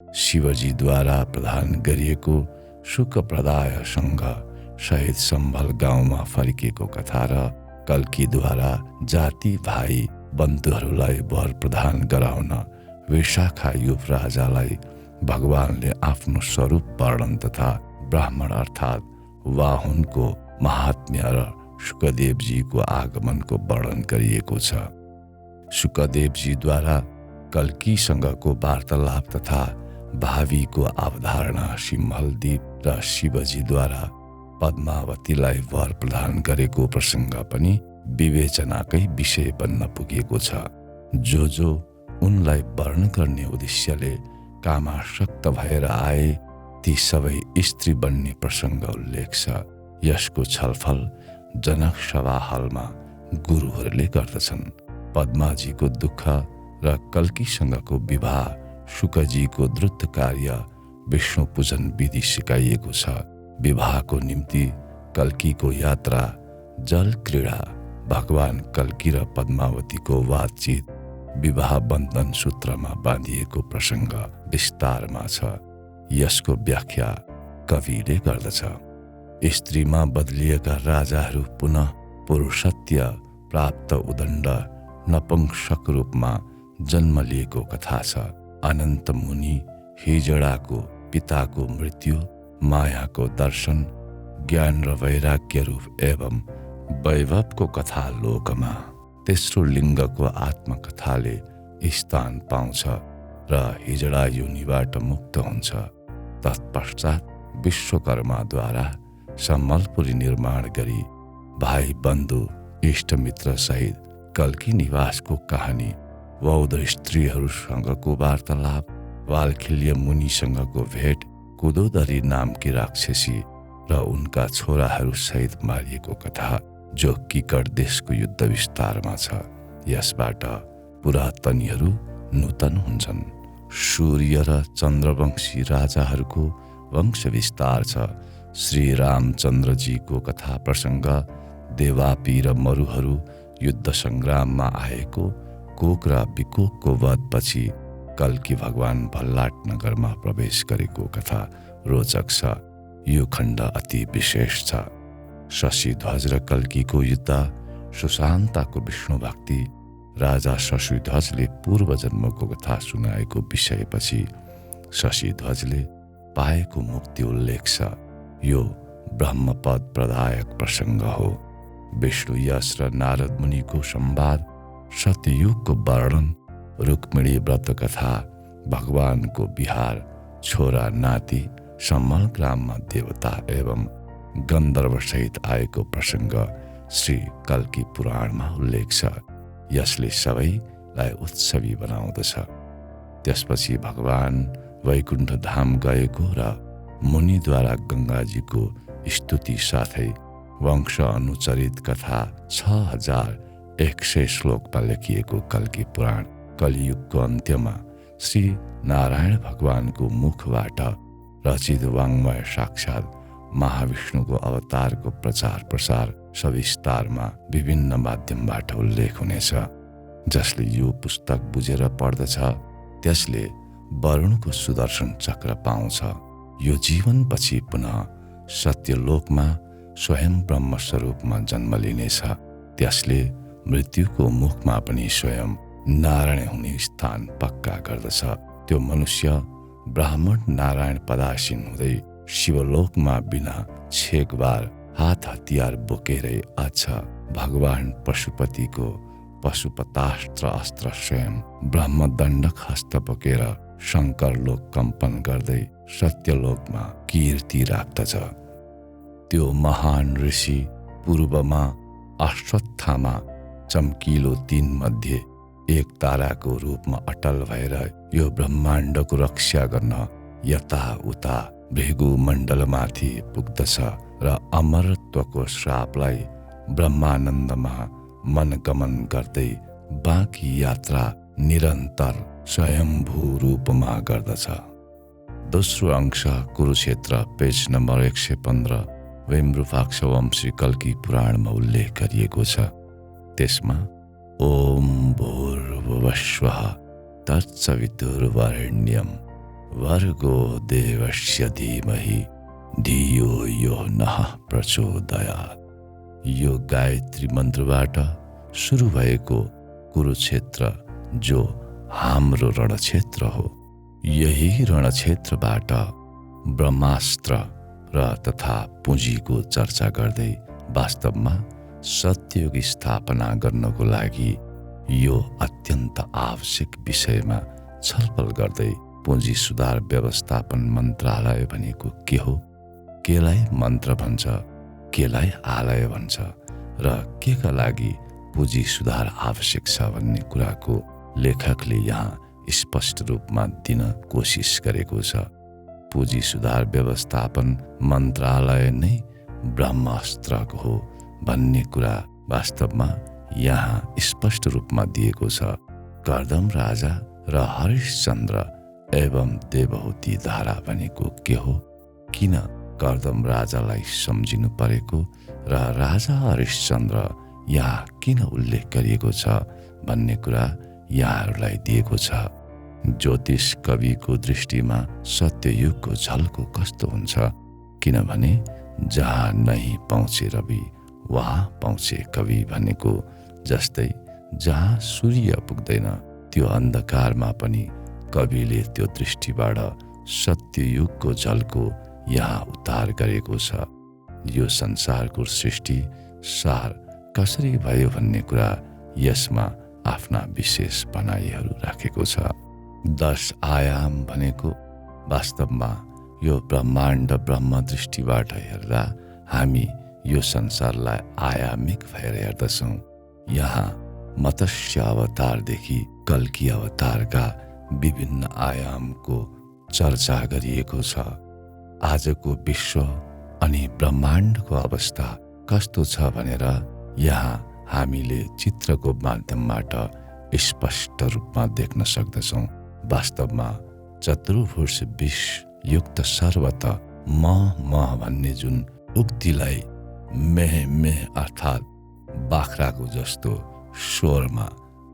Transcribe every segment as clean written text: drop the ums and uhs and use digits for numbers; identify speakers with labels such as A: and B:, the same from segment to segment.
A: शिवजीद्वारा प्रदान गरिएको सुखप्रदायसँग शहीद सम्भल गाउँमा फर्किएको कथा र कल्कीद्वारा जाति भाइ बन्धुहरूलाई वर प्रदान गराउन विशाखा युवराजालाई भगवानले आफ्नो स्वरूप वर्णन तथा ब्राह्मण अर्थात् वाहुनको महात्म्य र शुकदेवजीको आगमनको वर्णन गरिएको छ। शुकदेवजीद्वारा कल्कीसँगको वार्तालाप तथा भावीको अवधारणा, सिम्हलदीप र शिवजीद्वारा पद्मावतीलाई वर प्रदान गरेको प्रसङ्ग पनि विवेचनाकै विषय बन्न पुगेको छ। जो उनलाई वर्ण गर्ने उद्देश्यले कामासक्त भएर आए ती सबै स्त्री बन्ने प्रसङ्ग उल्लेख छ। यसको छलफल जनक सभा हलमा गुरुहरूले गर्दछन्। पद्माजीको दुःख र कल्कीसँगको विवाह, शुकजीको द्रुत कार्य, विष्णु पूजन विधि सिकाइएको छ। विवाहको निम्ति कल्कीको यात्रा, जल क्रीडा, भगवान कल्की र पद्मावतीको बातचित, विवाह बन्धन सूत्रमा बाँधिएको प्रसङ्ग विस्तारमा छ। यसको व्याख्या कविले गर्दछ। स्त्रीमा बदलिएका राजाहरू पुनः पुरुषत्व प्राप्त उदण्ड नपुंसक रूपमा जन्म लिएको कथा छ। अनन्त मुनि हिजडाको पिताको मृत्यु, मायाको दर्शन, ज्ञान र वैराग्य रूप एवं वैभवको कथा लोकमा तेस्रो लिङ्गको आत्मकथाले स्थान पाउँछ र हिजडा योनिबाट मुक्त हुन्छ। तत्पश्चात विश्वकर्माद्वारा सम्बलपुरी निर्माण गरी भाइ बन्धु इष्टमित्र सहित कल्की निवासको कहानी, बौद्ध स्त्रीहरूसँगको वार्तालाप, वाल्खिल्य मुनिसँगको भेट, कुदोदरी नामकी राक्षसी र उनका छोराहरू सहित मारिएको कथा जो किकट देशको युद्ध विस्तारमा छ। यसबाट पुरातनीहरू नूतन हुन्छन्। सूर्य र चन्द्रवंशी राजाहरूको वंश विस्तार छ। श्री रामचन्द्रजीको कथा प्रसङ्ग, देवापी र मरुहरू युद्ध सङ्ग्राममा आएको, कोक र विकोकको वधपछि कल्की भगवान भल्लाटनगरमा प्रवेश गरेको कथा रोचक छ। यो खण्ड अति विशेष छ। शशिध्वज र कल्कीको युद्ध, सुशान्ताको विष्णु भक्ति, राजा शशिध्वजले पूर्व जन्मको कथा सुनाएको विषयपछि शशिध्वजले पाएको मुक्ति उल्लेख छ। यो ब्रह्मपद प्रदायक प्रसङ्ग हो। विष्णु यश र नारद मुनिको संवाद, सत्ययुगको वर्णन, रुक्मिणी व्रत कथा, भगवानको बिहार, छोरा नाति, सम्मल ग्राममा देवता एवं गन्धर्व सहित आएको प्रसङ्ग श्री कल्की पुराणमा उल्लेख छ। यसले सबैलाई उत्सवी बनाउँदछ। त्यसपछि भगवान वैकुण्ठ धाम गएको र मुनिद्वारा गङ्गाजीको स्तुति साथै वंश अनुचरित कथा 6100 श्लोकमा लेखिएको कल्की पुराण कलियुगको अन्त्यमा श्री नारायण भगवानको मुखबाट रचित वाङ्मय साक्षात् महाविष्णुको अवतारको प्रचार प्रसार सविस्तारमा विभिन्न माध्यमबाट उल्लेख हुनेछ। जसले यो पुस्तक बुझेर पढ्दछ त्यसले वरुणको सुदर्शन चक्र पाउँछ। यो जीवनपछि पुनः सत्यलोकमा स्वयं ब्रह्मस्वरूपमा जन्म लिनेछ। त्यसले मृत्युको मुखमा पनि स्वयं नारायण हुने स्थान पक्का गर्दछ। त्यो मनुष्य ब्राह्मण नारायण पदासीन हुँदै शिवलोकमा बिना छेकबार हात हतियार बोकेरै अच्छा भगवान पशुपतिको पशुपतास्त्र अस्त्र स्वयं ब्रह्मदण्डक हस्त बोकेर शङ्कर लोक कम्पन गर्दै सत्यलोकमा कीर्ति राख्दछ। त्यो महान ऋषि पूर्वमा अश्वत्थामा चम्किलो 3 मध्ये एक ताराको रूपमा अटल भएर यो ब्रह्माण्डको रक्षा गर्न यताउता भृगुमण्डलमाथि पुग्दछ र अमरत्वको श्रापलाई ब्रह्मानन्दमा मनगमन गर्दै बाँकी यात्रा निरन्तर स्वयम्भू रूपमा गर्दछ। दोस्रो अंश कुरुक्षेत्र, पेज नम्बर 115 विम्रूपाक्ष वंशी कल्की पुराणमा उल्लेख गरिएको छ। त्यसमा ओम भूर्भुवस्वः तत्सवितुर्वरेण्यं भर्गो देवस्य धीमहि धियो यो नः प्रचोदयात्। यो गायत्री मन्त्रबाट सुरु भएको कुरुक्षेत्र जो हाम्रो रणक्षेत्र हो, यही रणक्षेत्रबाट ब्रह्मास्त्र र तथा पुँजीको चर्चा गर्दै वास्तवमा सत्ययुग स्थापना गर्नको लागि यो अत्यन्त आवश्यक विषयमा छलफल गर्दै पुँजी सुधार व्यवस्थापन मन्त्रालय भनेको के हो, केलाई मन्त्र भन्छ, केलाई आलय भन्छ र केका लागि पुँजी सुधार आवश्यक छ भन्ने कुराको लेखकले यहाँ स्पष्ट रूपमा दिन कोसिस गरेको छ। पुँजी सुधार व्यवस्थापन मन्त्रालय नै ब्रह्मास्त्रको हो भन्ने कुरा वास्तवमा यहाँ स्पष्ट रूपमा दिएको छ। कर्दम राजा र हरिश्चन्द्र एवं देवहूति धारा भनेको के हो, किन कर्दम राजालाई सम्झिनु परेको र राजा हरिश्चन्द्र यहाँ किन उल्लेख गरिएको छ भन्ने कुरा यहाँहरूलाई दिएको छ। ज्योतिष कविको दृष्टिमा सत्ययुगको झल्को कस्तो हुन्छ, किनभने जहाँ नहीं पहुँचे रवि वहाँ पहुँचे कवि भनेको जस्तै जहाँ सूर्य पुग्दैन त्यो अन्धकारमा पनि कविले त्यो दृष्टिबाट सत्ययुगको झल्को यहाँ उतार गरेको छ। यो संसारको सृष्टि सार कसरी भयो भन्ने कुरा यसमा आफ्ना विशेष भनाइहरू राखेको छ। 10 आयाम भनेको वास्तवमा यो ब्रह्माण्ड ब्रह्म दृष्टिबाट हेर्दा हामी यो संसारलाई आयामिक भएर हेर्दछौँ। यहाँ मत्स्य अवतारदेखि कल्की अवतारका विभिन्न आयामको चर्चा गरिएको छ। आजको विश्व अनि ब्रह्माण्डको अवस्था कस्तो छ भनेर यहाँ हामीले चित्रको माध्यमबाट स्पष्ट रूपमा देख्न सक्दछौँ। वास्तवमा चतुर्भुज विष युक्त सर्वत म भन्ने जुन उक्तिलाई मेह अर्थात् बाख्राको जस्तो स्वरमा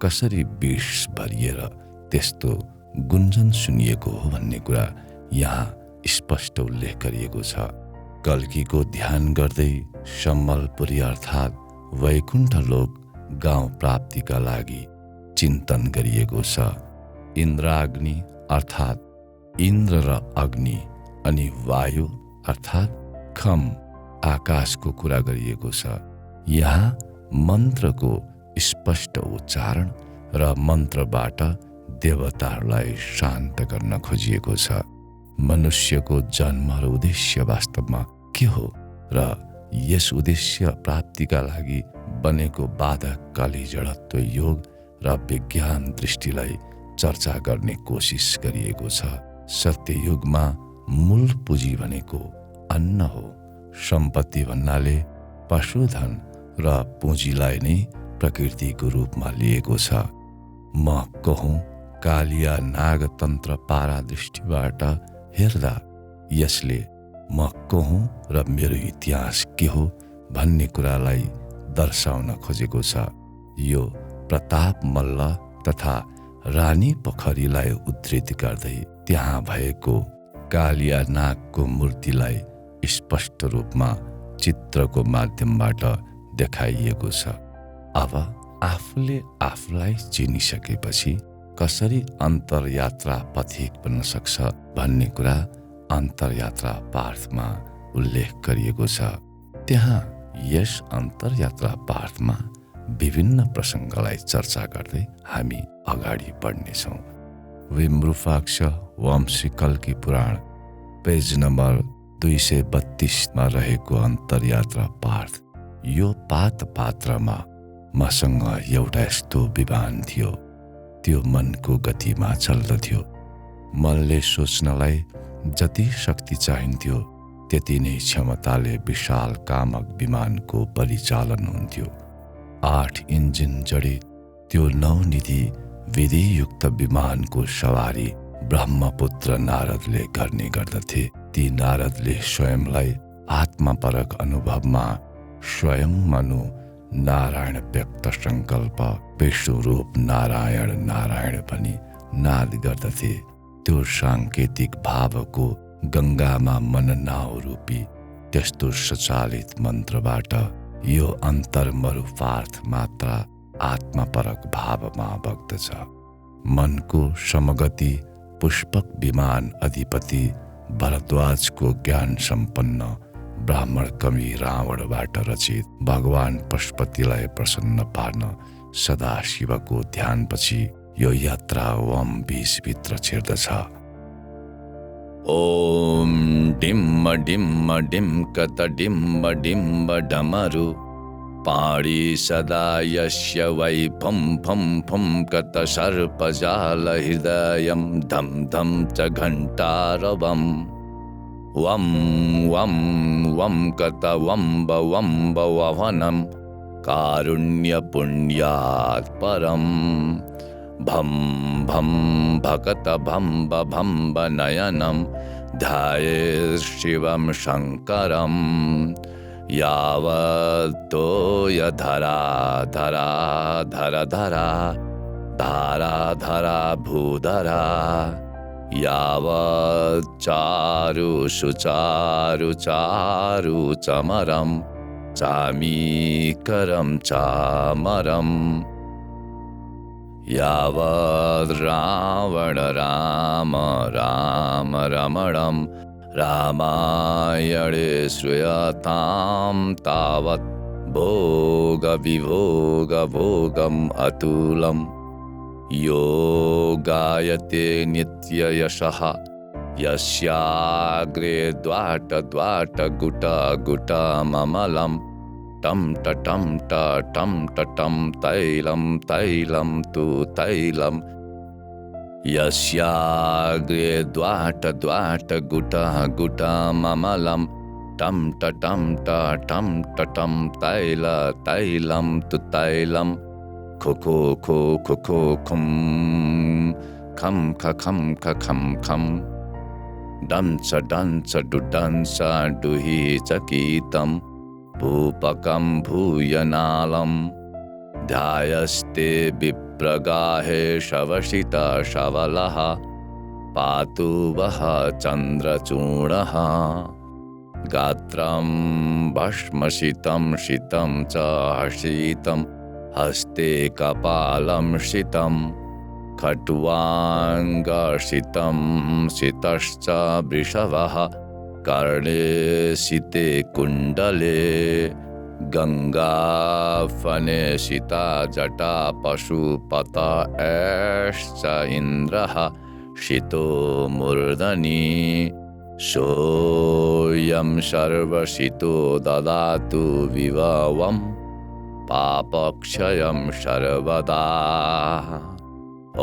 A: कसरी विष भरिएर त्यस्तो गुन्जन सुनिएको हो भन्ने कुरा यहाँ स्पष्ट उल्लेख गरिएको छ। कल्कीको ध्यान गर्दै सम्बलपुरी अर्थात् वैकुण्ठ लोक गाउँ प्राप्तिका लागि चिन्तन गरिएको छ। इन्द्राग्नि अर्थात् इन्द्र र अग्नि अनि वायु अर्थात् खम आकाशको कुरा गरिएको छ। यहाँ मन्त्रको स्पष्ट उच्चारण र मन्त्रबाट देवताहरूलाई शान्त गर्न खोजिएको छ। मनुष्यको जन्म र उद्देश्य वास्तवमा के हो र यस उद्देश्य प्राप्तिका लागि बनेको बाधक कली जडत्व योग र विज्ञान दृष्टिलाई चर्चा गर्ने कोसिस गरिएको छ। सत्ययुगमा मूल पुँजी भनेको अन्न हो। सम्पत्ति भन्नाले पशुधन र पुँजीलाई नै प्रकृतिको रूपमा लिएको छ। म कहूँ कालिया नागतन्त्र पारा दृष्टिबाट हेर्दा यसले म कहूँ र मेरो इतिहास के हो भन्ने कुरालाई दर्शाउन खोजेको छ। यो प्रताप मल्ल तथा रानी पोखरीलाई उद्धृत गर्दै त्यहाँ भएको कालिया नागको मूर्तिलाई स्पष्ट रूपमा चित्रको माध्यमबाट देखाइएको छ। अब आफूले आफूलाई चिनिसकेपछि कसरी अन्तरयात्रा पथिक बन्न सक्छ भन्ने कुरा अन्तरयात्रा पाठमा उल्लेख गरिएको छ। त्यहाँ यस अन्तरयात्रा पाठमा विभिन्न प्रसङ्गलाई चर्चा गर्दै हामी अगाडि बढ्नेछौँ। विमरूपाक्ष वंशी कल्की पुराण पेज नम्बर 232 रहेको अन्तरयात्रा पाठ। यो पात्रमा मसँग एउटा यस्तो विमान थियो, त्यो मनको गतिमा चल्दथ्यो। मनले सोच्नलाई जति शक्ति चाहिन्थ्यो त्यति नै क्षमताले विशाल कामक विमानको परिचालन हुन्थ्यो। 8 इन्जिन जडित त्यो नवनिधि विधियुक्त विमानको सवारी ब्रह्मपुत्र नारदले गर्ने गर्दथे। ती नारदले स्वयंलाई आत्मपरक अनुभवमा स्वयं मनु नारायण व्यक्त सङ्कल्प विष्णु रूप नारायण नारायण भनी नाद गर्दथे। त्यो साङ्केतिक भावको गङ्गामा मन नाउ रूपी त्यस्तो सचालित मन्त्रबाट यो अन्तर मरुपार्थ मात्रा आत्मपरक भावमा बग्दछ। मनको समगति पुष्पक विमान अधिपति भरद्वाजको ज्ञान सम्पन्न ब्राह्मण कवि रावणबाट रचित भगवान पशुपतिलाई प्रसन्न पार्न सदाशिवको ध्यानपछि यो यात्रा वम 20 भित्र छिर्दछ। ओम डिम्म डिम्म डिम्कत डिम्ब डिम्ब डमरु पाणि सदा यस्य वै फं फं फं कत सर्पजाल हृदयं धम धम च घण्टारवम् वं वं वं कत वम्ब वम्ब ववनं कारुण्य पुण्यात् परम् भं भं भकत भम्ब भम्ब नयनं ध्याये शिवं शङ्करम् यावत्तोय धरा धरा धर धरा धारा धरा भूधरा यावत् चारु सुचारु चारु चमरं चामीकरं चामरम् यावद् रावण राम राम रमणं रामायणे श्रूयतां तावत् भोग विभोग भोगम् अतुलं यो गायते नित्ययशः यस्याग्रे द्वाट द्वाट गुट गुट ममलं टम टम टम टम तैलं तैलं तु तैलं यस्याग्रे द्वाट द्वाट गुट गुट ममलं टम टम तैल तैलं तु तैलं खो खो खुम खम खम खम खम डंस डुडंस डुहि चकितं भूपकं भूयनालं ध्यायस्ते विप्रगाहे शवशित शवलः पातु वः चन्द्रचूर्णः गात्रं भस्मशितं शितं च हर्षितं हस्ते कपालं शितं खट्वाङ्गशितं शितश्च वृषभः कर्णे सिते कुण्डले गङ्गाफने सिता जटा पशुपत ऐश्च इन्द्रः शितो मूर्धनि सोऽयं सर्वशितो ददातु विभवं पापक्षयं सर्वदा।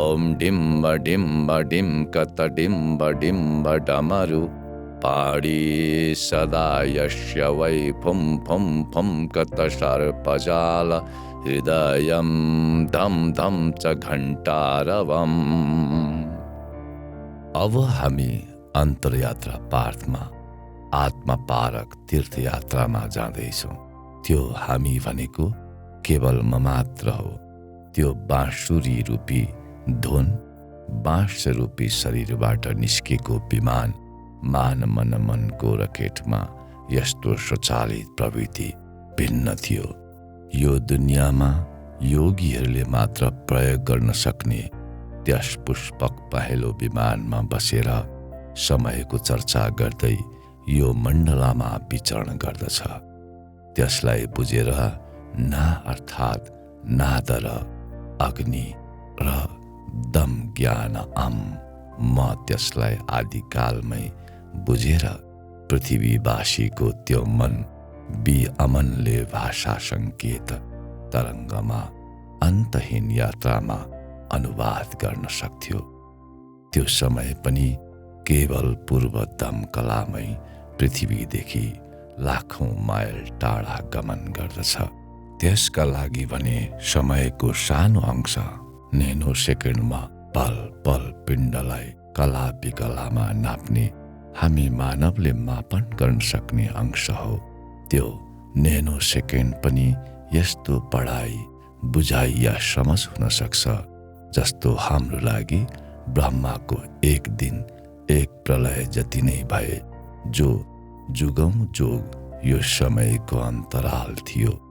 A: ॐ डिम्ब डिम्ब डिम्कत डिम्ब डिम्ब डमरु पाणि सदा यस्य वै फुं फुं फुं कत सर्पजाल हृदयं धम धम च घण्टारवम्। अब हामी अन्तर्यात्रा पार्थमा आत्मपारक तीर्थयात्रामा जाँदैछौँ। त्यो हामी भनेको केवल म मात्र हो। त्यो बाँसुरी रूपी धुन बाँस रूपी शरीरबाट निस्केको विमान मान मन मनको रकेटमा यस्तो स्वचालित प्रवृत्ति भिन्न थियो। यो दुनियाँमा योगीहरूले मात्र प्रयोग गर्न सक्ने त्यस पुष्पक पहेँलो विमानमा बसेर समयको चर्चा गर्दै यो मण्डलामा विचरण गर्दछ। त्यसलाई बुझेर ना अर्थात् नाद र अग्नि र दम ज्ञान म त्यसलाई आदिकालमै बुझेर पृथ्वीवासीको त्यो मन अमनले भाषा सङ्केत तरङ्गमा अन्तहीन यात्रामा अनुवाद गर्न सक्थ्यो। त्यो समय पनि केवल पूर्व दमकलामै पृथ्वीदेखि लाखौं माइल टाढा गमन गर्दछ। त्यसका लागि भने समयको सानो अंश नैनो सेकेन्डमा पल पल पिण्डलाई कला विकलामा नाप्ने हामी मानवले मापन गर्न सक्ने अंश हो। त्यो नैनो सेकेन्ड पनि यस्तो पढाइ बुझाइ या समझ हुन सक्छ जस्तो हाम्रो लागि ब्रह्माको एक दिन एक प्रलय जति नै भए, जो जुगौं जोग यो समयको अन्तराल थियो।